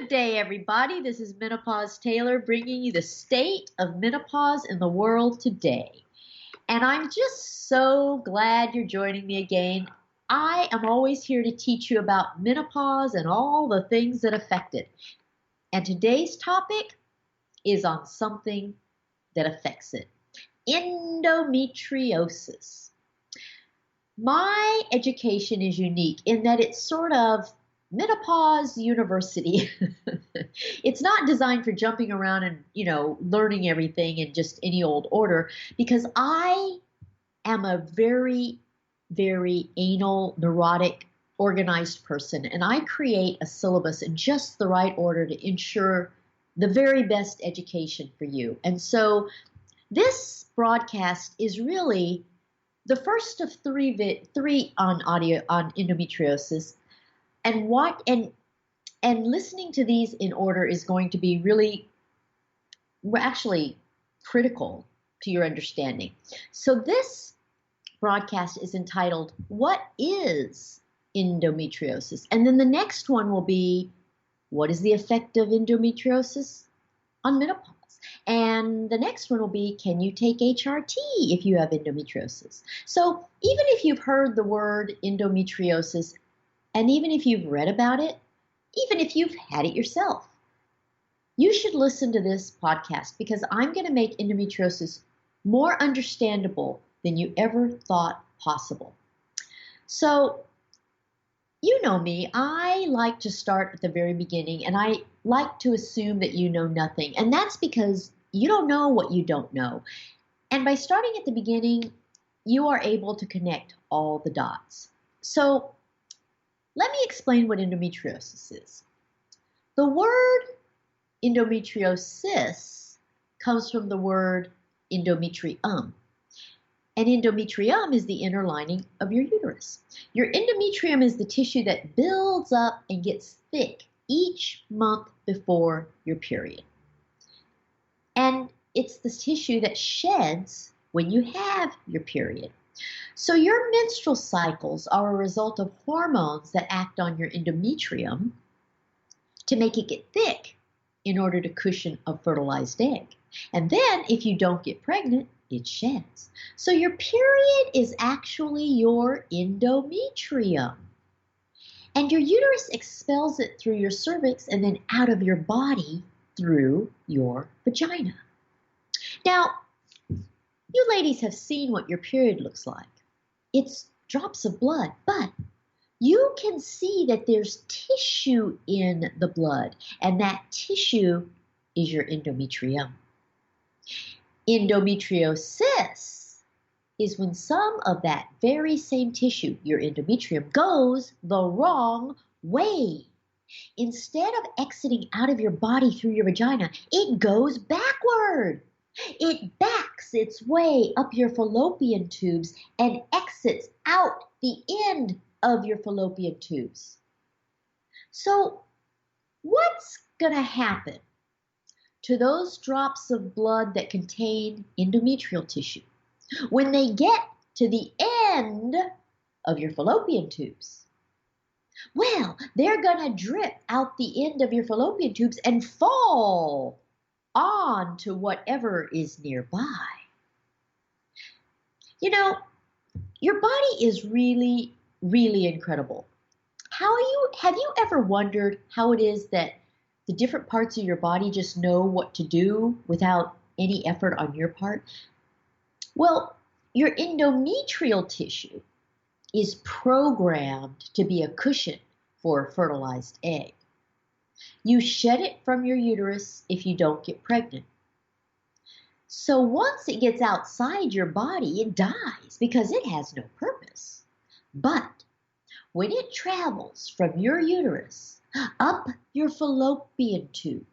Good day, everybody. This is Menopause Taylor bringing you the state of menopause in the world today. And I'm just so glad you're joining me again. I am always here to teach you about menopause and all the things that affect it. And today's topic is on something that affects it: endometriosis. My education is unique in that it's sort of menopause university. It's not designed for jumping around and, learning everything in just any old order, because I am a very, very anal, neurotic, organized person, and I create a syllabus in just the right order to ensure the very best education for you. And so this broadcast is really the first of three on audio on endometriosis, and listening to these in order is going to be really actually critical to your understanding. So this broadcast is entitled, "What is Endometriosis?" And then the next one will be, "What is the effect of endometriosis on menopause?" And the next one will be, "Can you take HRT if you have endometriosis?" So even if you've heard the word endometriosis, and even if you've read about it, even if you've had it yourself, you should listen to this podcast, because I'm going to make endometriosis more understandable than you ever thought possible. So, you know me, I like to start at the very beginning, and I like to assume that you know nothing. And that's because you don't know what you don't know. And by starting at the beginning, you are able to connect all the dots. So let me explain what endometriosis is. The word endometriosis comes from the word endometrium. And endometrium is the inner lining of your uterus. Your endometrium is the tissue that builds up and gets thick each month before your period. And it's the tissue that sheds when you have your period. So your menstrual cycles are a result of hormones that act on your endometrium to make it get thick in order to cushion a fertilized egg. And then if you don't get pregnant, it sheds. So your period is actually your endometrium. And your uterus expels it through your cervix and then out of your body through your vagina. Now, you ladies have seen what your period looks like. It's drops of blood, but you can see that there's tissue in the blood, and that tissue is your endometrium. Endometriosis is when some of that very same tissue, your endometrium, goes the wrong way. Instead of exiting out of your body through your vagina, it goes backward. It backs its way up your fallopian tubes and exits out the end of your fallopian tubes. So what's going to happen to those drops of blood that contain endometrial tissue when they get to the end of your fallopian tubes? Well, they're going to drip out the end of your fallopian tubes and fall on to whatever is nearby. You know, your body is really, really incredible. Have you ever wondered how it is that the different parts of your body just know what to do without any effort on your part? Well, your endometrial tissue is programmed to be a cushion for a fertilized egg. You shed it from your uterus if you don't get pregnant. So once it gets outside your body, it dies because it has no purpose. But when it travels from your uterus up your fallopian tube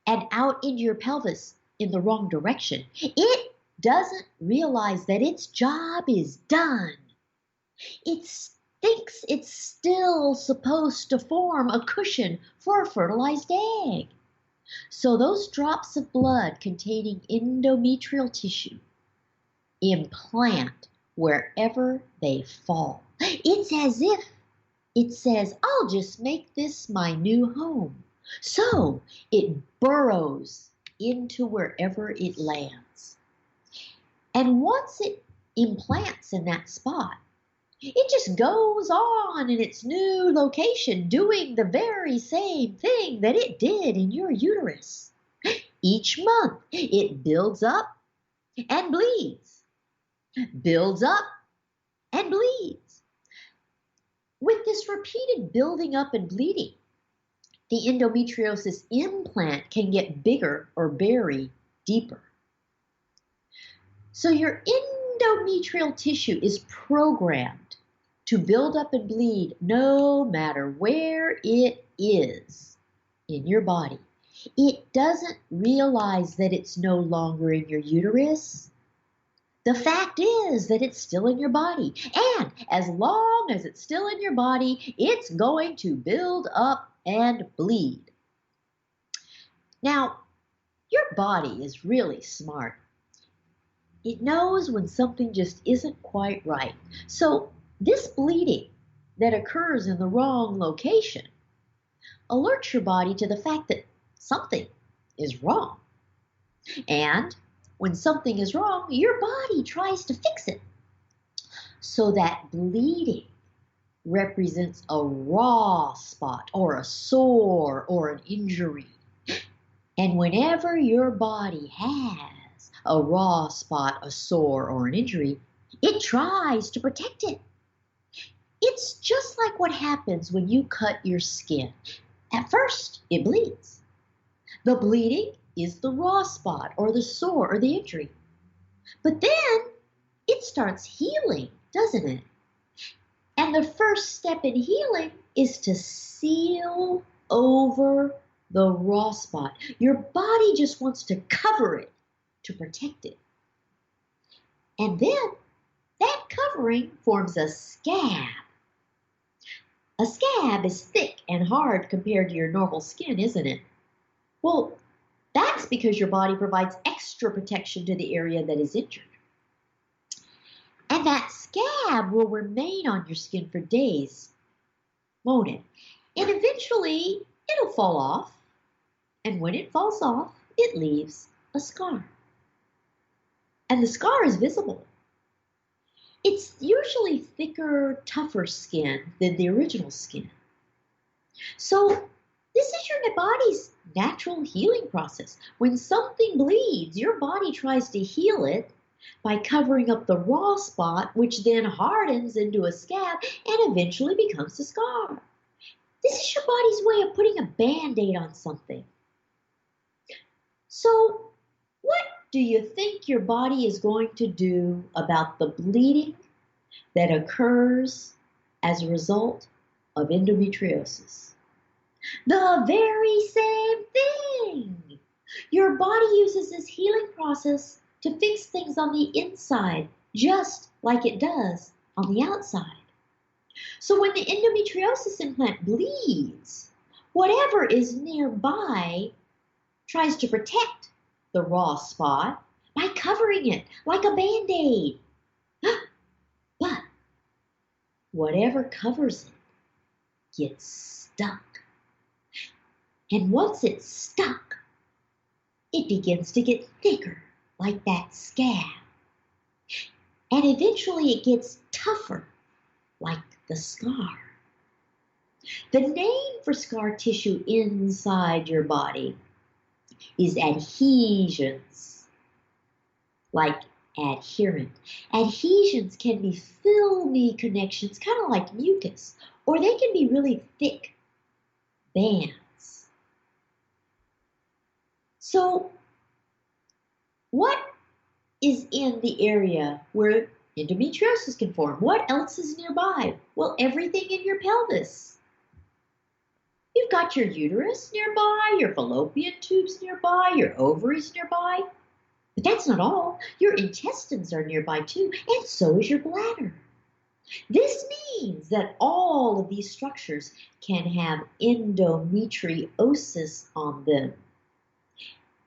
and out into your pelvis in the wrong direction, it doesn't realize that its job is done. It thinks it's still supposed to form a cushion for a fertilized egg. So those drops of blood containing endometrial tissue implant wherever they fall. It's as if it says, "I'll just make this my new home. So it burrows into wherever it lands. And once it implants in that spot, it just goes on in its new location, doing the very same thing that it did in your uterus. Each month, it builds up and bleeds, builds up and bleeds. With this repeated building up and bleeding, the endometriosis implant can get bigger or bury deeper. So your endometrial tissue is programmed to build up and bleed no matter where it is in your body. It doesn't realize that it's no longer in your uterus. The fact is that it's still in your body. And as long as it's still in your body, it's going to build up and bleed. Now, your body is really smart. It knows when something just isn't quite right. So this bleeding that occurs in the wrong location alerts your body to the fact that something is wrong. And when something is wrong, your body tries to fix it. So that bleeding represents a raw spot or a sore or an injury. And whenever your body has a raw spot, a sore, or an injury, it tries to protect it. It's just like what happens when you cut your skin. At first, it bleeds. The bleeding is the raw spot or the sore or the injury. But then it starts healing, doesn't it? And the first step in healing is to seal over the raw spot. Your body just wants to cover it to protect it. And then that covering forms a scab. A scab is thick and hard compared to your normal skin, isn't it? Well, that's because your body provides extra protection to the area that is injured. And that scab will remain on your skin for days, won't it? And eventually, it'll fall off. And when it falls off, it leaves a scar. And the scar is visible. It's usually thicker, tougher skin than the original skin. So this is your body's natural healing process. When something bleeds, your body tries to heal it by covering up the raw spot, which then hardens into a scab and eventually becomes a scar. This is your body's way of putting a Band-Aid on something. So what do you think your body is going to do about the bleeding that occurs as a result of endometriosis? The very same thing. Your body uses this healing process to fix things on the inside, just like it does on the outside. So when the endometriosis implant bleeds, whatever is nearby tries to protect the raw spot by covering it like a Band-Aid. But whatever covers it gets stuck. And once it's stuck, it begins to get thicker like that scab. And eventually it gets tougher like the scar. The name for scar tissue inside your body is adhesions, like adherent. Adhesions can be filmy connections, kind of like mucus, or they can be really thick bands. So what is in the area where endometriosis can form? What else is nearby? Well, everything in your pelvis. You've got your uterus nearby, your fallopian tubes nearby, your ovaries nearby. But that's not all. Your intestines are nearby too, and so is your bladder. This means that all of these structures can have endometriosis on them.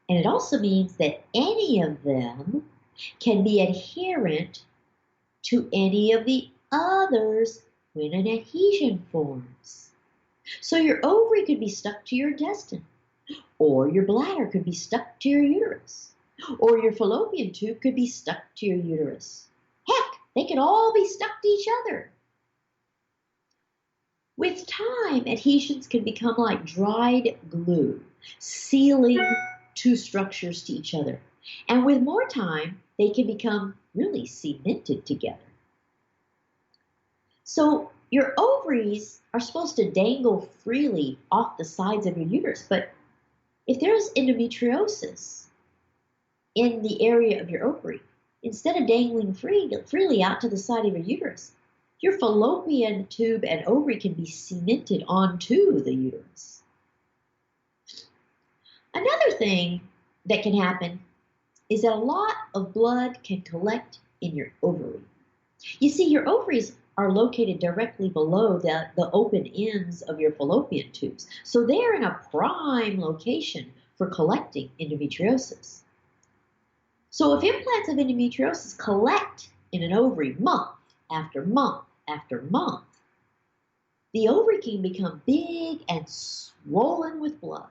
And it also means that any of them can be adherent to any of the others when an adhesion forms. So your ovary could be stuck to your intestine, or your bladder could be stuck to your uterus, or your fallopian tube could be stuck to your uterus. Heck, they could all be stuck to each other. With time, adhesions can become like dried glue, sealing two structures to each other. And with more time, they can become really cemented together. So your ovaries are supposed to dangle freely off the sides of your uterus, but if there's endometriosis in the area of your ovary, instead of dangling freely out to the side of your uterus, your fallopian tube and ovary can be cemented onto the uterus. Another thing that can happen is that a lot of blood can collect in your ovary. You see, your ovaries are located directly below the open ends of your fallopian tubes, so they're in a prime location for collecting endometriosis. So if implants of endometriosis collect in an ovary month after month after month, the ovary can become big and swollen with blood.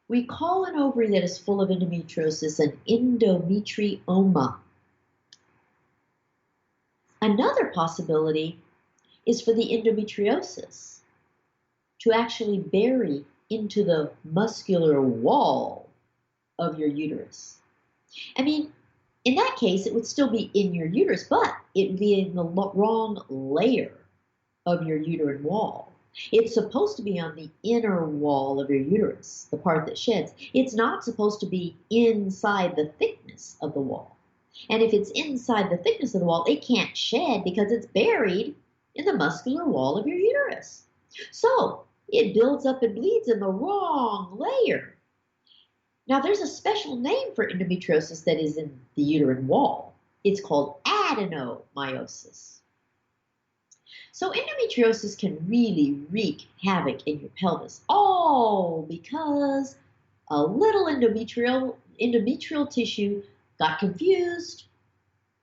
We call an ovary that is full of endometriosis an endometrioma. Another possibility is for the endometriosis to actually bury into the muscular wall of your uterus. I mean, in that case, it would still be in your uterus, but it would be in the wrong layer of your uterine wall. It's supposed to be on the inner wall of your uterus, the part that sheds. It's not supposed to be inside the thickness of the wall. And if it's inside the thickness of the wall, it can't shed because it's buried in the muscular wall of your uterus. So it builds up and bleeds in the wrong layer. Now, there's a special name for endometriosis that is in the uterine wall. It's called adenomyosis. So endometriosis can really wreak havoc in your pelvis, all because a little endometrial tissue got confused,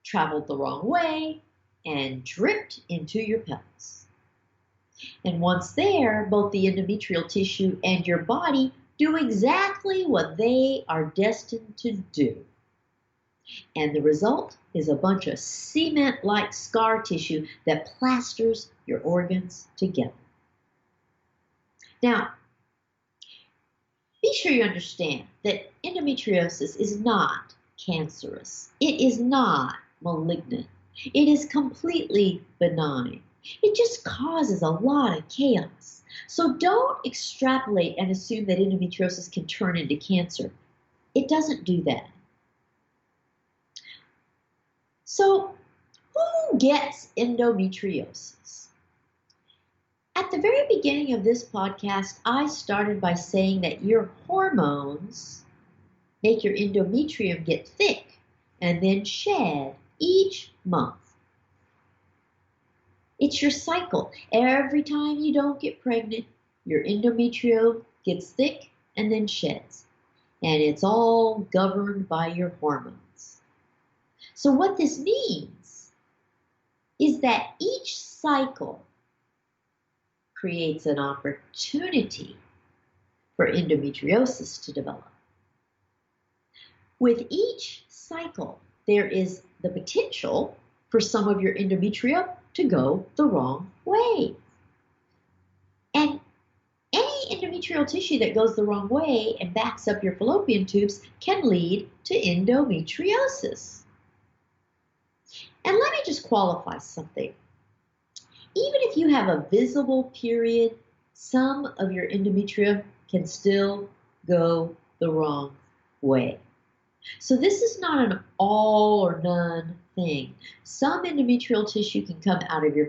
traveled the wrong way, and dripped into your pelvis. And once there, both the endometrial tissue and your body do exactly what they are destined to do. And the result is a bunch of cement-like scar tissue that plasters your organs together. Now, be sure you understand that endometriosis is not cancerous. It is not malignant. It is completely benign. It just causes a lot of chaos. So don't extrapolate and assume that endometriosis can turn into cancer. It doesn't do that. So who gets endometriosis? At the very beginning of this podcast, I started by saying that your hormones make your endometrium get thick and then shed each month. It's your cycle. Every time you don't get pregnant, your endometrium gets thick and then sheds. And it's all governed by your hormones. So what this means is that each cycle creates an opportunity for endometriosis to develop. With each cycle, there is the potential for some of your endometrium to go the wrong way. And any endometrial tissue that goes the wrong way and backs up your fallopian tubes can lead to endometriosis. And let me just qualify something. Even if you have a visible period, some of your endometrium can still go the wrong way. So this is not an all or none thing. Some endometrial tissue can come out of your